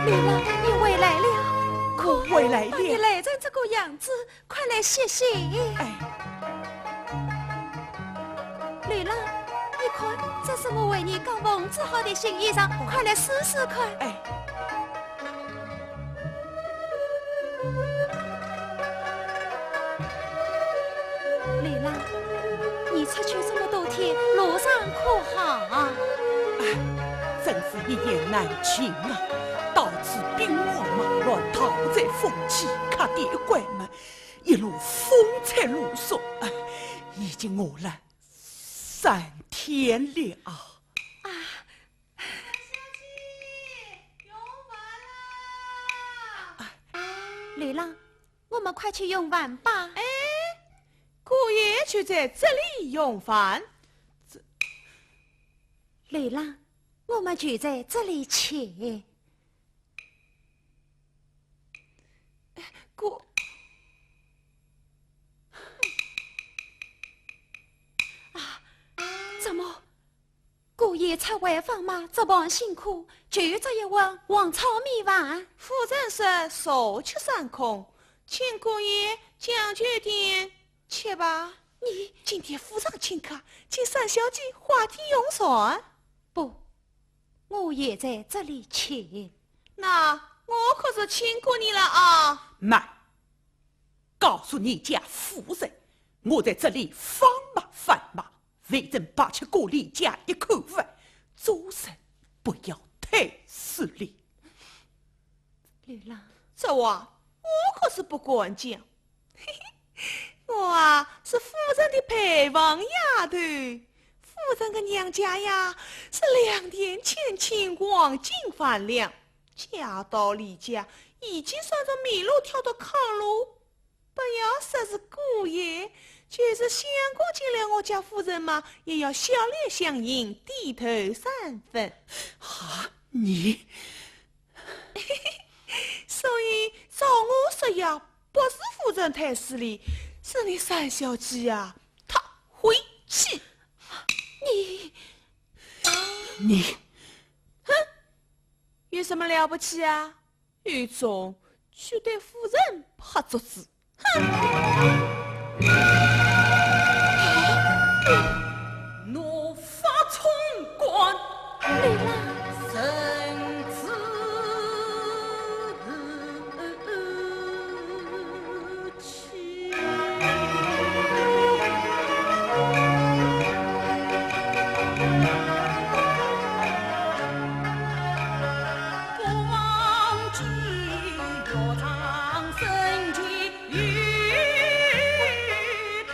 丽郎，你回来了，我回来把你了。累成这个样子，快来歇歇。哎，丽郎，你看，这是我为你刚缝制好的新衣裳，快来试试看。哎，丽郎，你出去这么多天，路上可好啊？真是一言难尽啊！到处兵荒马乱，讨债风起，卡店关门，一路风餐露宿，哎，已经饿了3天了。丽郎，我们快去用饭吧。哎，姑爷却在这里用饭。丽郎，我们就在这里吃。姑，怎么？姑爷吃晚饭嘛，这帮辛苦，就这一碗黄炒米饭。夫人说少吃3空，请姑爷讲究点吃吧。你今天府上请客，请三小姐花体用膳。不，我也在这里吃。那我可是请过你了啊！慢，告诉你家夫人，我在这里放马饭马，为人8吃过李家一口饭，做人不要太失礼。丽郎，这话我可是不敢讲。嘿嘿，我啊是夫人的陪房丫头，夫人的娘家呀是2天前请黄金饭粮，嫁到李家已经算着米路挑到炕路，不要说是姑爷，就是想过进来我家夫人嘛，也要笑脸相迎，低头3分。啊，你所以照我说呀，不是夫人太失礼，是你三小姐呀，她晦气。你，哼，有什么了不起啊？有种就对夫人拍桌子，哼！怒发冲冠，丽郎。甚至起。不忘记若长生计与他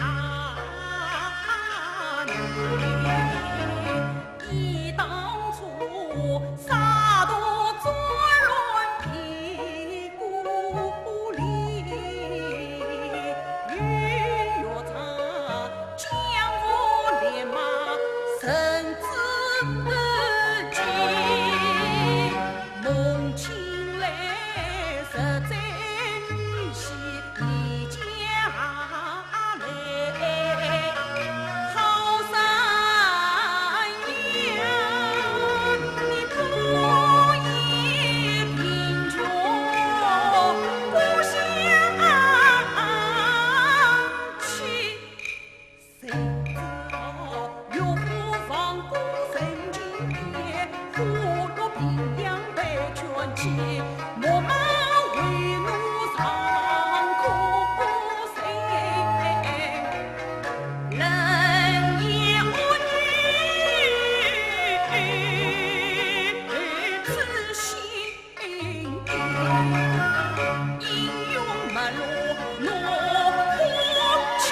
忆当初洒脱作乱的故里，与若长将我连马甚至急，梦醒来实在女婿已家来，好三娘，你多也贫穷不相弃，谁知道岳父放过神经病，虎落平阳被劝弃，我妈为奴上苦谁？人也恶女，此心英勇没落落火气。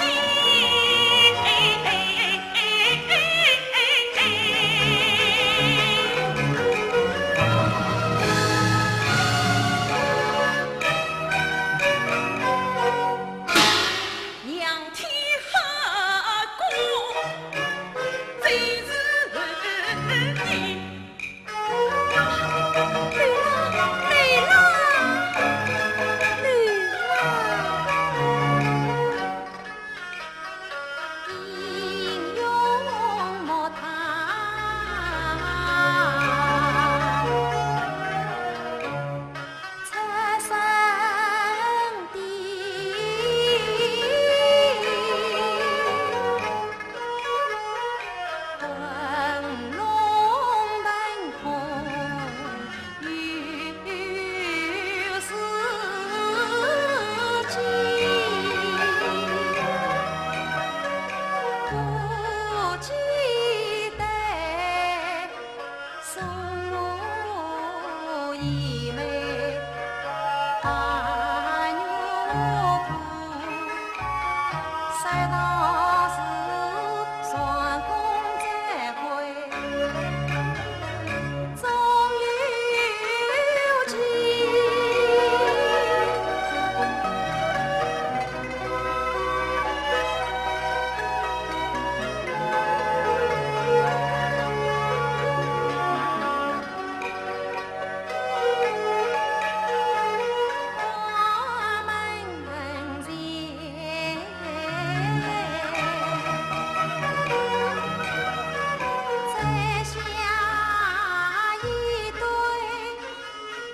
送我一枚白玉盘，赛道是双峰再会，终有情。花门前，栽下一对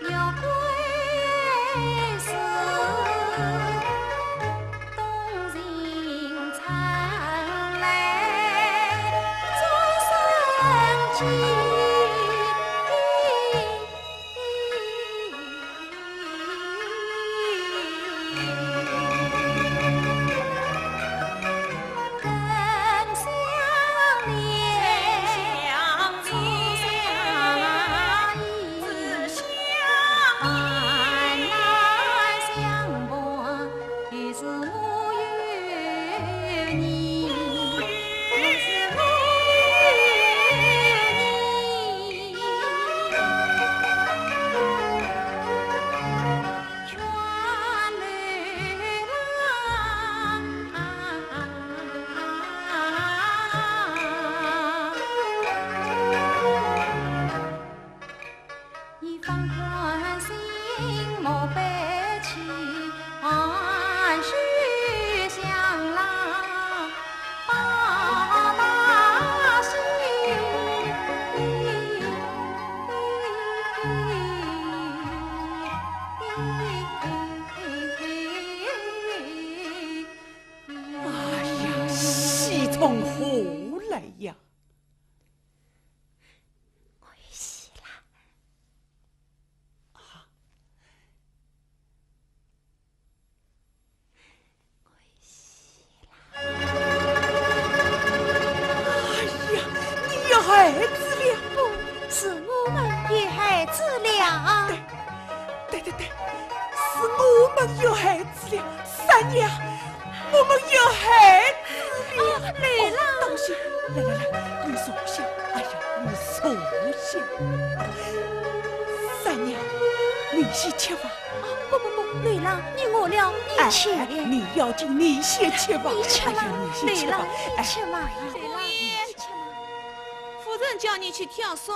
牛桂树，动情唱来终生记。更相恋，相初恋，相自依，相难相伴，亦是我与你，亦是我与你。劝女郎，一方宽心莫悲戚，安须相郎报大喜。哎呀，喜从何来呀？我有喜啦！我有喜啦！哎呀，你有孩子了！不是我们有孩子了。对，是我们有孩子了，三娘，我们有孩子了。女郎当心，来，你坐下。哎呀，你坐下。三娘，你先吃吧。不，女郎，你饿了，你吃。你要紧，你先吃吧。你吃嘛哎呀，你先吃吧女郎，。你吃嘛。哎女郎，你吃嘛。夫人叫你去挑水。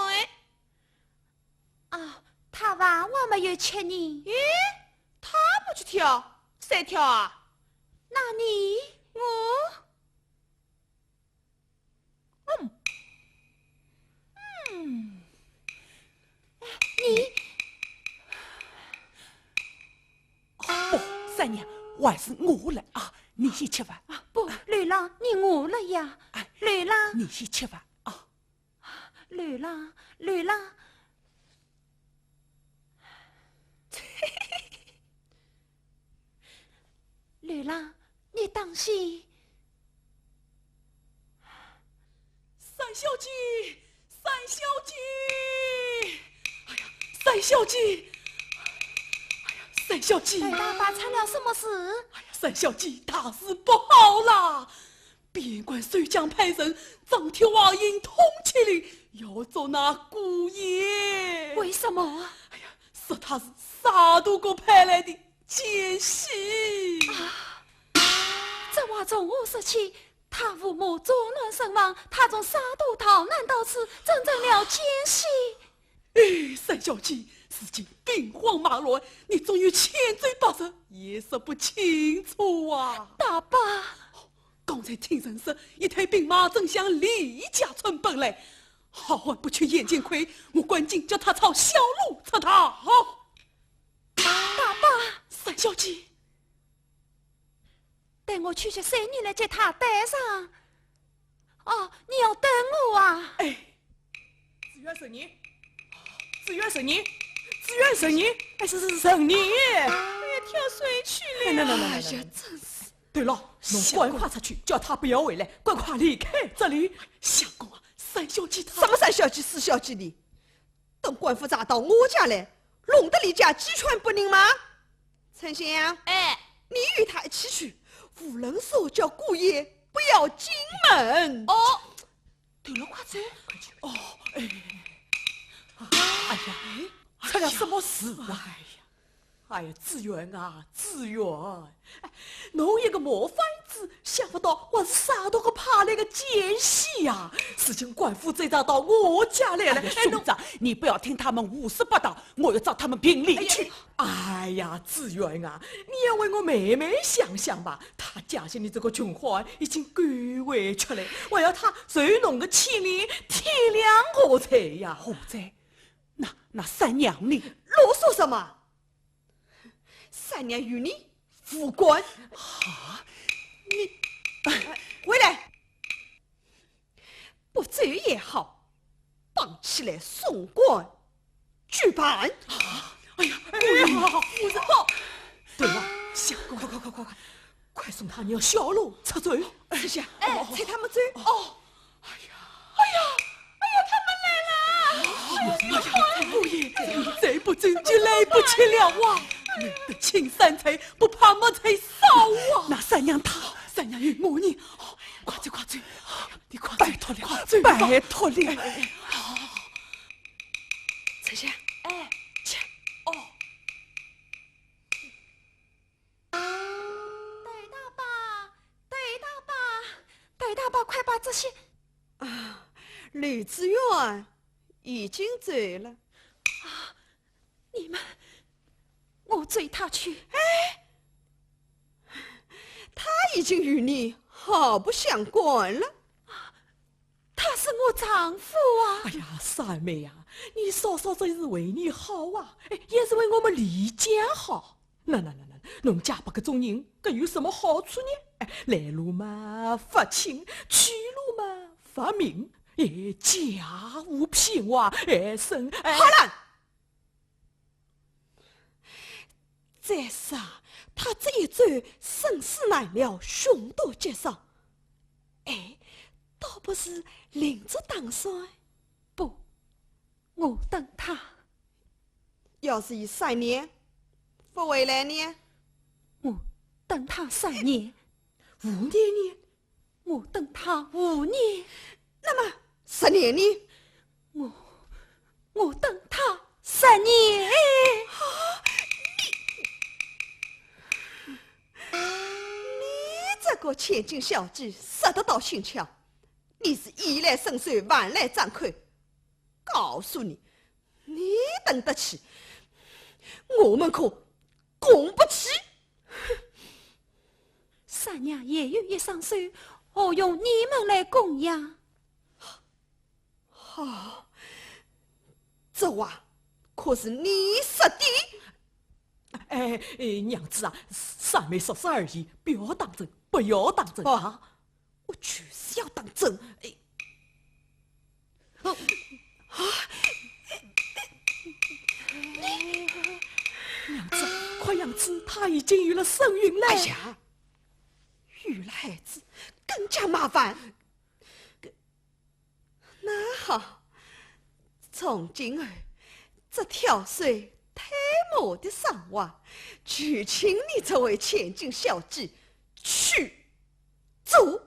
啊，他话我没有吃你，咦，他不去挑，谁挑啊？那你我。你不，三娘，还是我来啊！你先吃饭啊！不，女郎，你饿了呀？女郎，你先吃饭啊！女郎，女郎，你当心！三小姐，哎呀，三小姐，女郎发生了什么事？哎呀，三小姐，大事不好啦！边关水将派人张贴瓦印通缉令，要捉拿姑爷。为什么？哎呀，说他是沙都国派来的奸细。这话从何说起？他父母作乱身亡，他从沙都逃难到此，真正了奸细。哎，三小姐，事情兵荒马乱，你总有千罪百舌，也说不清楚啊。大伯，刚才听人说，一队兵马正向李家村奔来，好汉不去眼见亏，我赶紧叫他朝小路撤逃。大伯，三小姐，等我去谁人来接他带上？哦，你要等我啊！哎，自愿神尼，自愿神尼，自愿神尼，哎，是神尼，哎呀，跳水去了。哎呀，真是！对了，侬赶快出去，叫他不要回来，赶快离开这里。相公啊，三小姐她什么三小姐四小姐的？等官府查到我家来，弄得你家鸡犬不宁吗？丞相，哎，你与他一起去，无论说叫姑爷不要进门。哦，对了，快走，快去。哦，哎呀，出了什么事啊？哎呀，志远啊，志远，哎，侬一个毛贩子，想不到我是啥都个怕来个奸细呀！事情官府追查到我家来了，兄长，你不要听他们胡说八道，我要找他们评理去。哎呀，志远啊，你要为我妹妹想想吧，她家乡的这个穷话已经赶回去了，我要她受侬个牵连，体谅我才呀！何在？那三娘呢？啰嗦什么？三娘与你无关。啊，回来，不走也好，绑起来送官举办。哎呀，好，夫人好。对了，相公，快送他娘小路出走。这下，催他们走。哦，姑爷，再不走就来不及了啊！你的青山菜不怕没菜烧啊！那三娘她，三娘与我呢？快走，你快拜托了，拜托了。丞相，切，哦，对大伯，快把这些吕志远已经走了。你们，我追他去。他已经与你毫不相关了。他是我丈夫啊！哎呀，三妹呀，你嫂嫂这是为你好啊，也是为我们李家好。那，侬嫁给搿种人，搿有什么好处呢？来路嘛发亲，去路嘛发名，家务平娃，生。好了，再说他这一走，生死难料，凶多吉少。倒不是领着当帅。不，我等他。要是以3年不回来呢？我等他3年。5年呢？我等他5年。那么10年呢？我等他10年。你这个千金小姐说得到心窍，你是衣来伸手，饭来张口。告诉你，你等得起，我们可供不起。三娘也有一双手，何用你们来供养？好，这话可是你说的。娘子啊，三妹说说而已，不要当真，不要当真啊！我就是要当真。娘子，快娘子，她已经有了身孕了。哎呀，有了孩子更加麻烦。那好，从今后这挑水推磨的伤娃，就请你这位千金小姐去做。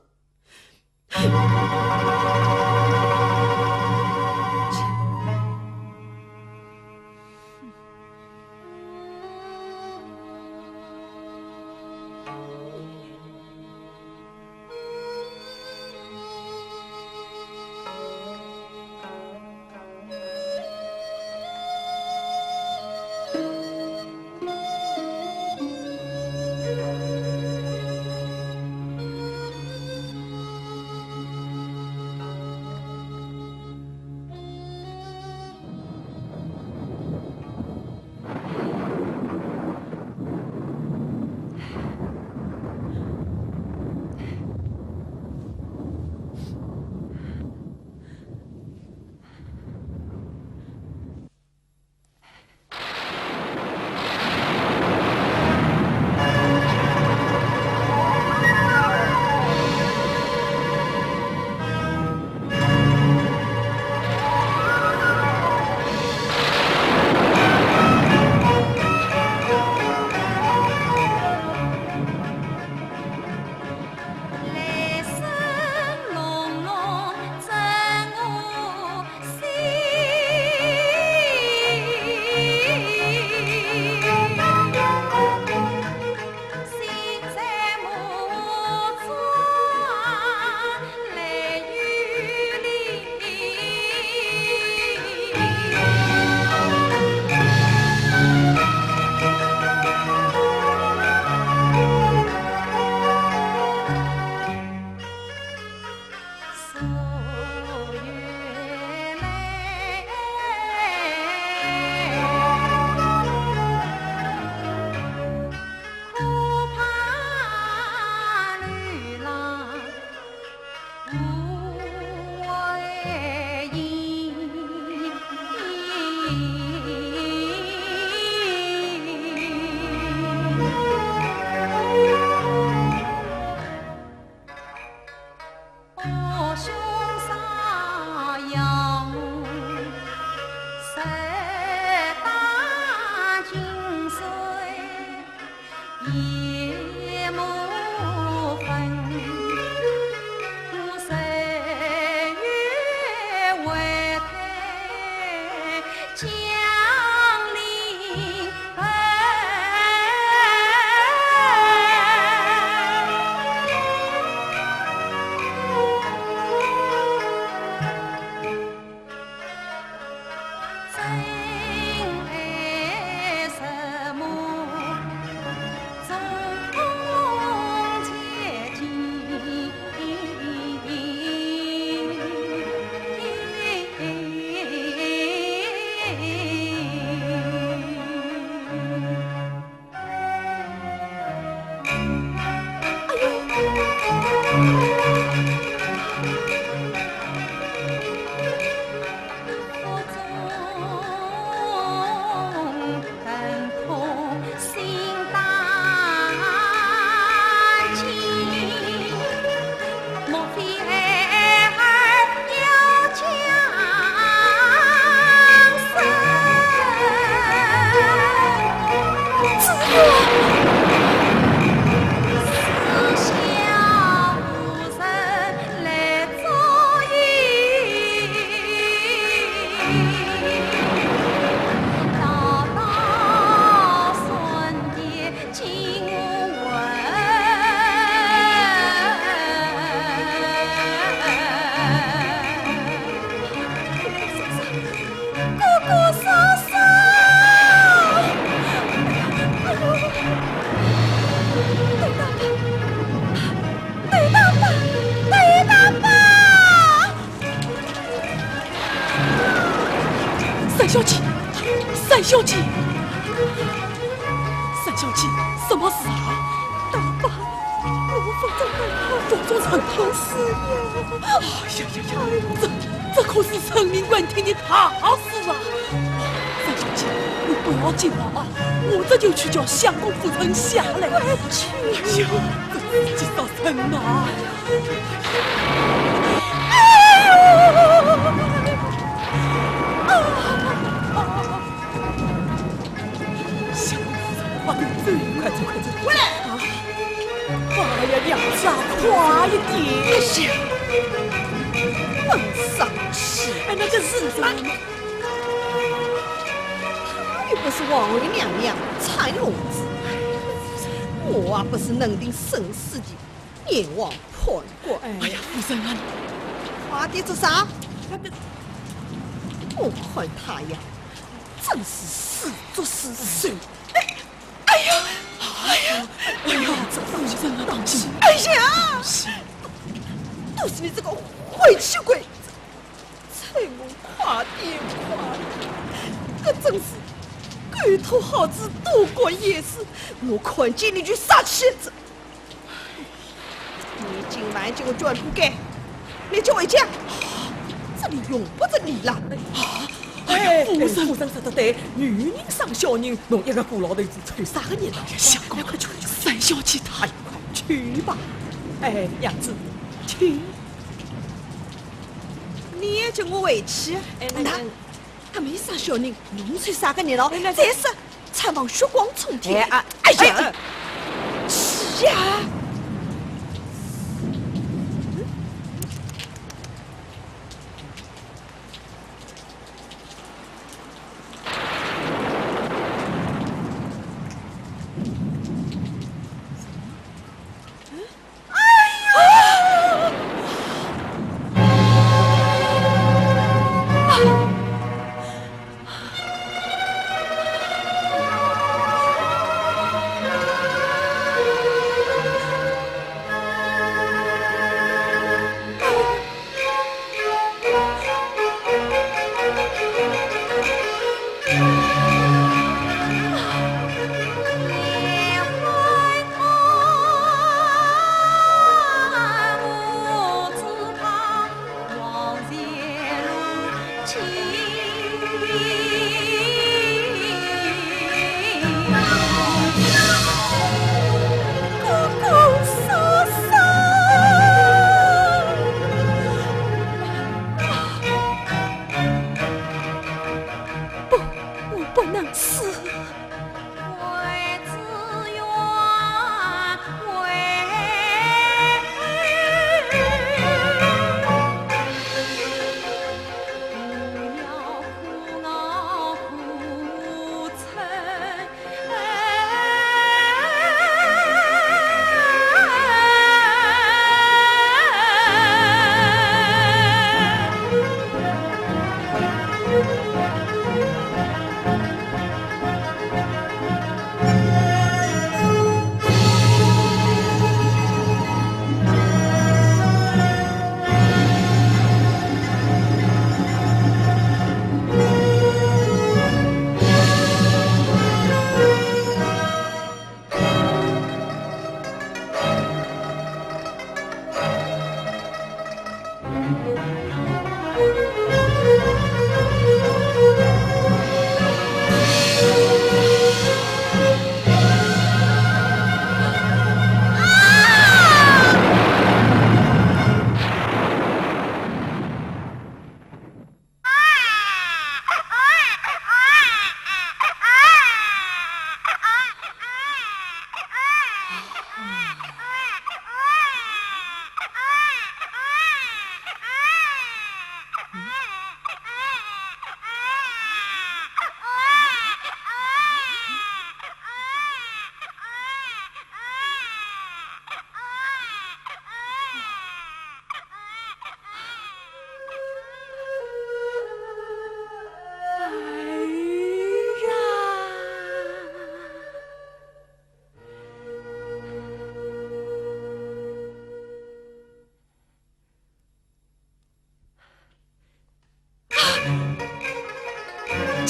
临奔。真爱什么？总接近。三小姐，三小姐，什么事啊？大爸，我放纵很好事呀！哎呀，这可是陈民官听的大事啊！三小姐，你不要紧啊，我这就去叫相公夫人下来。快去！哎呦，这几道神啊！哎呦！快走！回来！哎呀，娘子啊，快一点些！很伤心。哎，那个日子，她又不是王妃娘娘蔡公子，我啊不是能定生死的阎王判官。哎呀，夫人啊，快点做啥？我看他呀，真是死作死手。哎呀，这夫人啊，当心！哎呀，都是你这个坏气鬼子，才我快点！这真是鬼头耗子多过夜市，我看见你就杀气子！你今晚就转不该，你就回家，这里用不着你了。哎，夫人说得对，女人生小人，侬一个孤老头子穿啥个热闹？相公，快去！三小姐，她也快去吧。哎，娘子，去。你也叫我回去？那他没生小人，侬穿啥个热闹？再说，产房血光冲天。哎呀，是呀。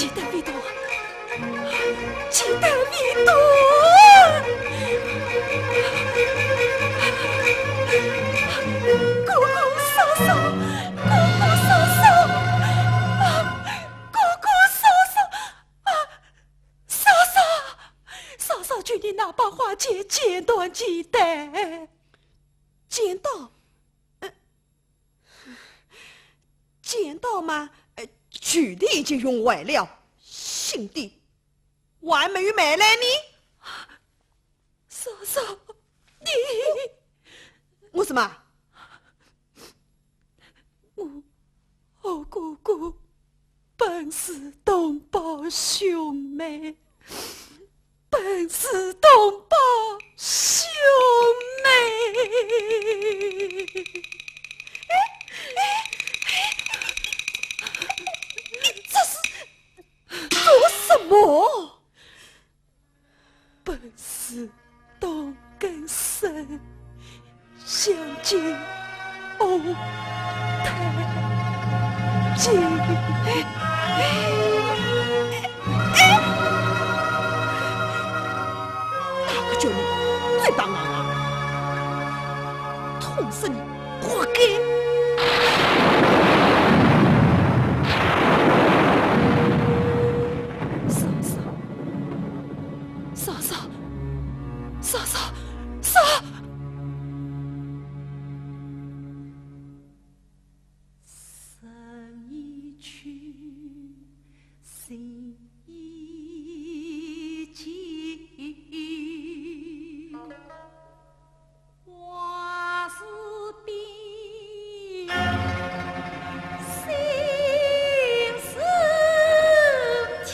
记得味道，记得味道。姑姑嫂嫂，姑姑嫂嫂，姑姑嫂嫂，嫂嫂，嫂嫂去你那把花剪断脐带，剪刀，剪刀嘛，具体已经用完了，新的我还没有买来呢。嫂嫂，你我什么？我姑姑本是同胞兄妹，本是同胞兄妹。你这是做什么？本是同根生，相见偶谈情。哪个叫你最当俺啊？痛死你，活该！嫂嫂，嫂嫂，嫂。生已去，心已静，花事变，心似天。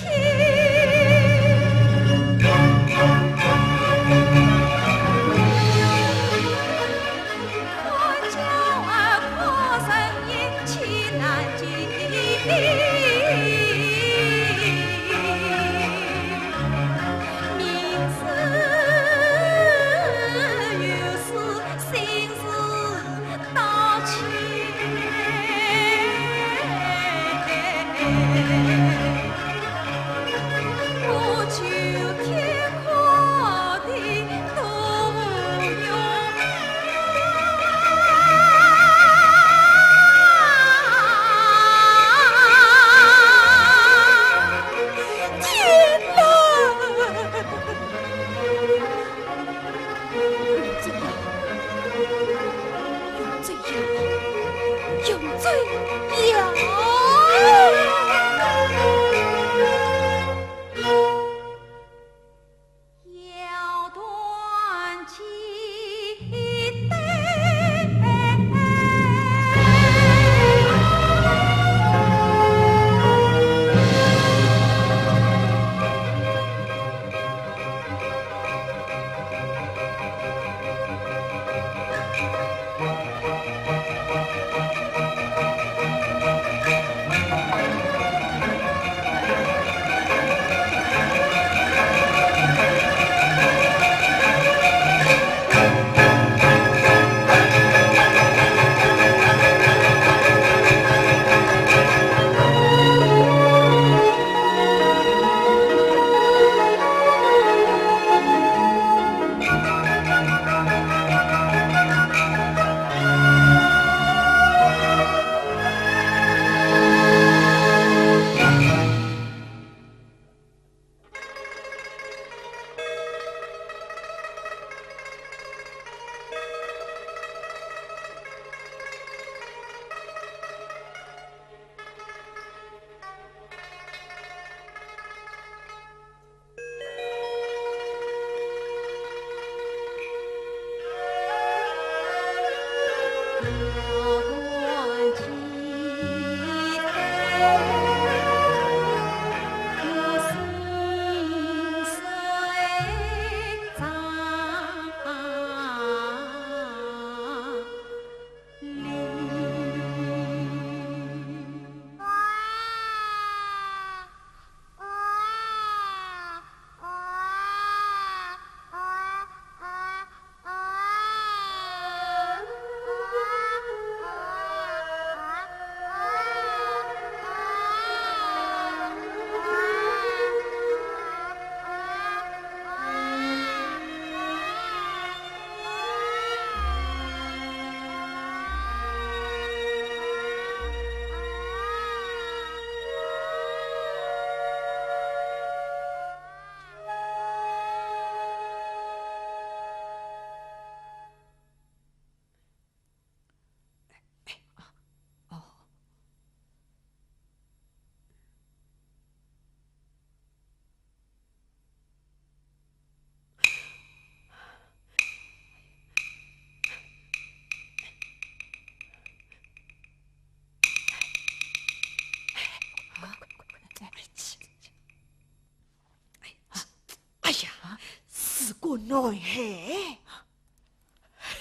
个男孩。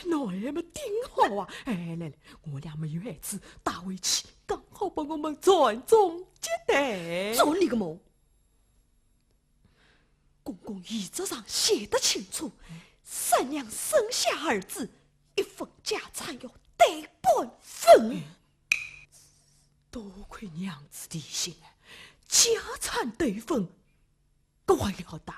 男孩们挺好啊！哎，来来，我俩没有孩子，带回去刚好帮我们传宗接代。做你个梦！公公遗嘱上写得清楚，三娘生下儿子，一份家产要对半分。多亏娘子提醒啊，家产对分，各位了得。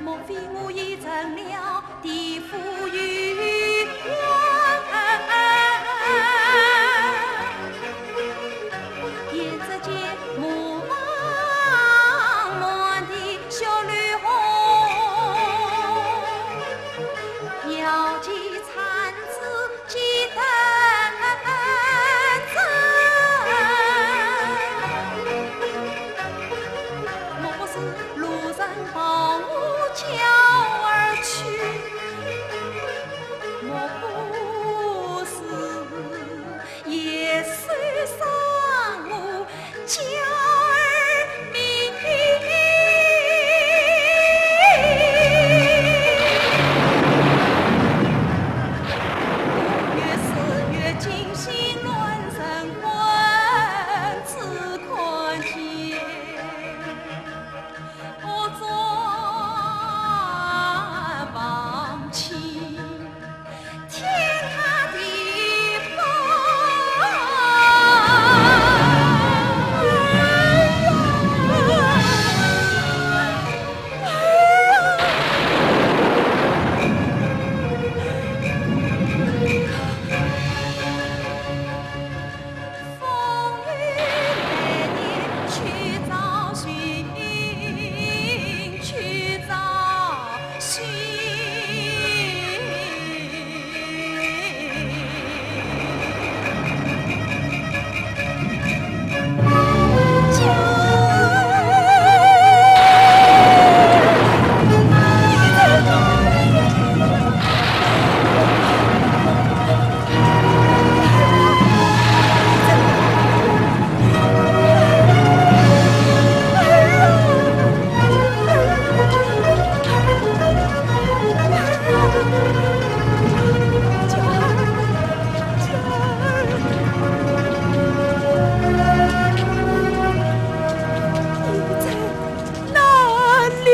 莫非我已成了地府冤也只见茫茫的小绿虹，摇起铲子几担针，莫不是路人帮我叫儿去，莫不是夜宿上我叫儿命。越思越惊心乱神魂，只看见我转忘情，天塌地崩。风雨来年去找寻，去找寻。哪里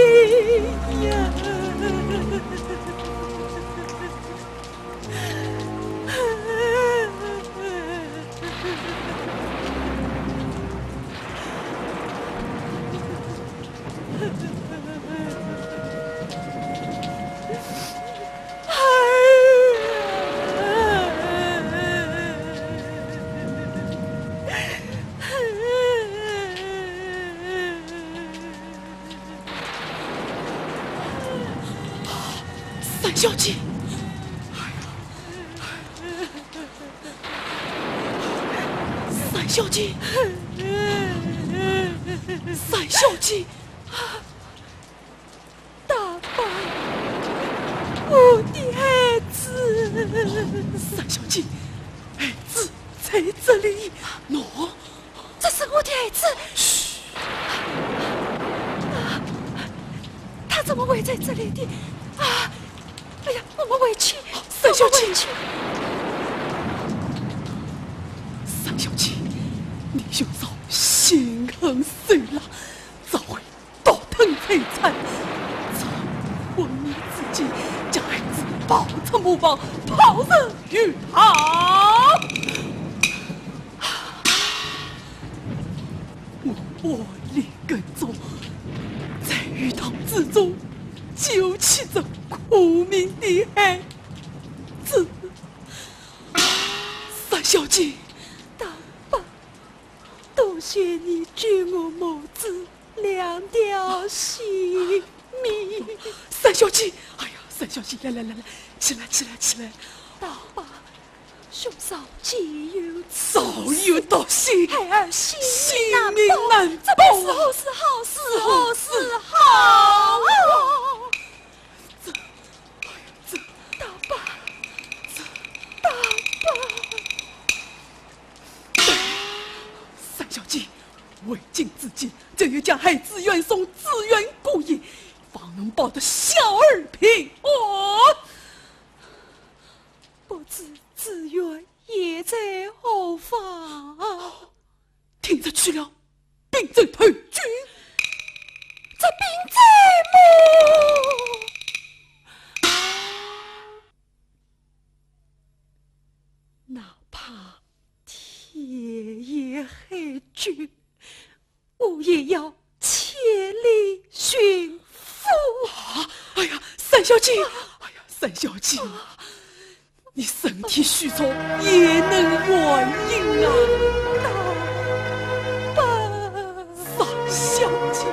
呀？三小姐，三小姐，三小姐，大伯，我的孩子，三小姐，孩子在这里，喏，这是我的孩子。嘘，他怎么会在这里的？啊！哎呀，我们回去。三小姐，三小姐，你兄嫂心狠碎辣，早会倒腾财产，早为你自己将孩子抱出木房，抛人于旁。我立跟踪，在鱼塘之中救起这苦命的孩子。三小姐，大爸，多谢你救我母子两条性命。三小姐，哎呀，三小姐，来，起来！大爸，兄嫂既有此早有道心，孩儿性性命命难这保便是好事，大爸，三小姐，为尽自己，就要将孩子远送自愿故业，方能保得小儿平安。不知自愿也在何方？听着去了，并罪退军。这兵在哪怕天也黑军，我也要千里寻夫。哎呀，三小姐，你身体虚弱，也能援引啊。三小姐。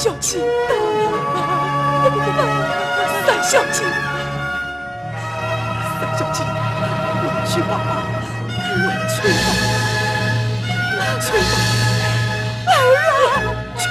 小姐，三小姐，三小姐，回去吧，回去吧，回去吧，儿啊，去。